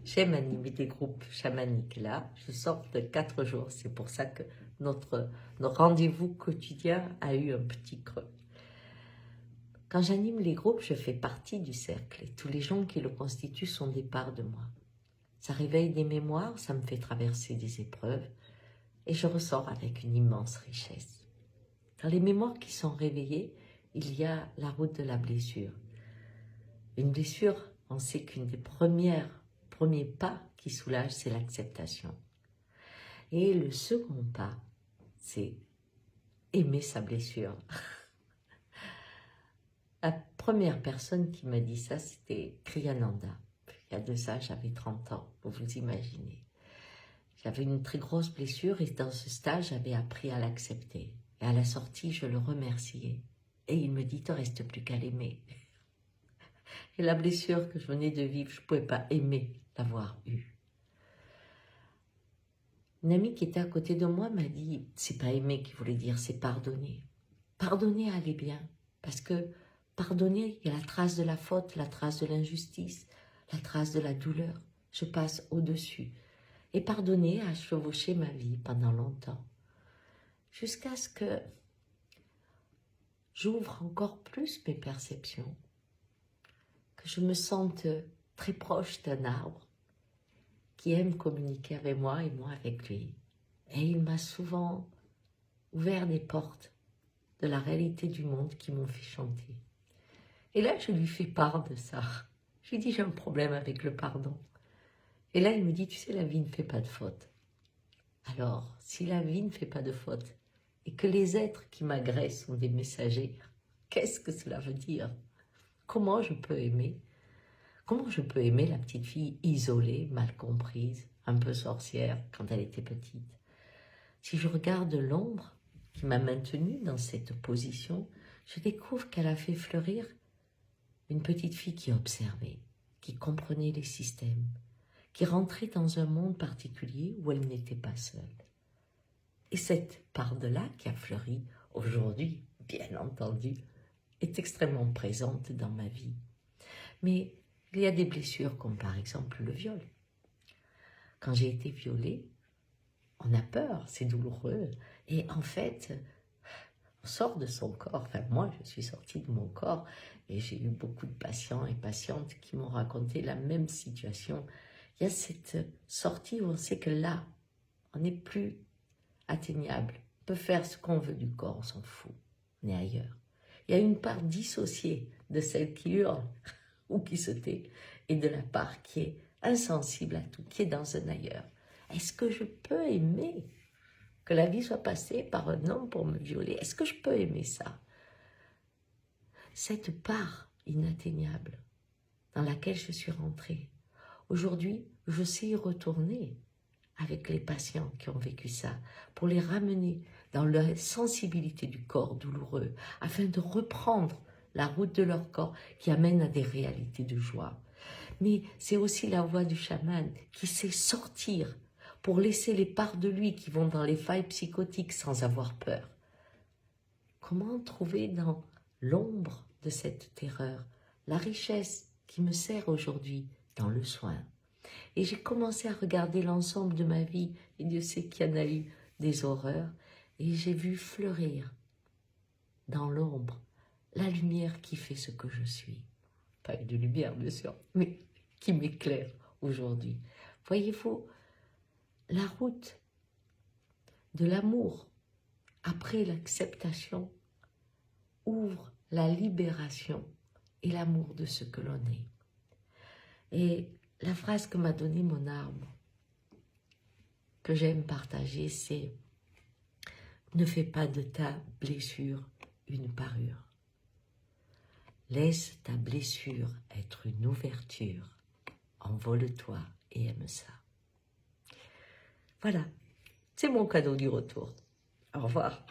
J'aime animer des groupes chamaniques. Là, je sors de 4 jours. C'est pour ça que notre rendez-vous quotidien a eu un petit creux. Quand j'anime les groupes, je fais partie du cercle et tous les gens qui le constituent sont des parts de moi. Ça réveille des mémoires, ça me fait traverser des épreuves et je ressors avec une immense richesse. Dans les mémoires qui sont réveillées, il y a la route de la blessure. Une blessure, on sait qu'une des premiers pas qui soulage, c'est l'acceptation. Et le second pas, c'est aimer sa blessure. La première personne qui m'a dit ça, c'était Kriyananda. Il y a de ça, j'avais 30 ans, vous vous imaginez. J'avais une très grosse blessure et dans ce stage, j'avais appris à l'accepter. Et à la sortie, je le remerciais. Et il me dit, il ne te reste plus qu'à l'aimer. Et la blessure que je venais de vivre, je ne pouvais pas aimer l'avoir eue. Une amie qui était à côté de moi m'a dit, c'est pas aimer qui voulait dire, c'est pardonner. Pardonner allait bien, parce que pardonner, il y a la trace de la faute, la trace de l'injustice, la trace de la douleur. Je passe au-dessus. Et pardonner a chevauché ma vie pendant longtemps. Jusqu'à ce que j'ouvre encore plus mes perceptions, que je me sente très proche d'un arbre qui aime communiquer avec moi et moi avec lui. Et il m'a souvent ouvert des portes de la réalité du monde qui m'ont fait chanter. Et là, je lui fais part de ça. Je lui dis, j'ai un problème avec le pardon. Et là, il me dit, tu sais, la vie ne fait pas de faute. Alors, si la vie ne fait pas de faute, et que les êtres qui m'agressent sont des messagers, qu'est-ce que cela veut dire? Comment je peux aimer? Comment je peux aimer la petite fille isolée, mal comprise, un peu sorcière quand elle était petite? Si je regarde l'ombre qui m'a maintenue dans cette position, je découvre qu'elle a fait fleurir une petite fille qui observait, qui comprenait les systèmes, qui rentrait dans un monde particulier où elle n'était pas seule. Et cette part de là qui a fleuri aujourd'hui, bien entendu, est extrêmement présente dans ma vie. Mais il y a des blessures comme par exemple le viol. Quand j'ai été violée, on a peur, c'est douloureux. Et en fait, on sort de son corps. Enfin, moi, je suis sortie de mon corps et j'ai eu beaucoup de patients et patientes qui m'ont raconté la même situation. Il y a cette sortie où on sait que là, on n'est plus atteignable. On peut faire ce qu'on veut du corps, on s'en fout. On est ailleurs. Il y a une part dissociée de celle qui hurle ou qui se tait et de la part qui est insensible à tout, qui est dans un ailleurs. Est-ce que je peux aimer que la vie soit passée par un homme pour me violer? Est-ce que je peux aimer ça? Cette part inatteignable dans laquelle je suis rentrée, aujourd'hui, je sais y retourner avec les patients qui ont vécu ça, pour les ramener dans la sensibilité du corps douloureux, afin de reprendre la route de leur corps qui amène à des réalités de joie. Mais c'est aussi la voix du chaman qui sait sortir pour laisser les parts de lui qui vont dans les failles psychotiques sans avoir peur. Comment trouver dans l'ombre de cette terreur la richesse qui me sert aujourd'hui dans le soin? Et j'ai commencé à regarder l'ensemble de ma vie, et Dieu sait qu'il y en a eu des horreurs, et j'ai vu fleurir dans l'ombre la lumière qui fait ce que je suis. Pas de lumière, bien sûr, mais qui m'éclaire aujourd'hui. Voyez-vous, la route de l'amour après l'acceptation ouvre la libération et l'amour de ce que l'on est. Et la phrase que m'a donnée mon arbre, que j'aime partager, c'est « Ne fais pas de ta blessure une parure. Laisse ta blessure être une ouverture. Envole-toi et aime ça. » Voilà, c'est mon cadeau du retour. Au revoir.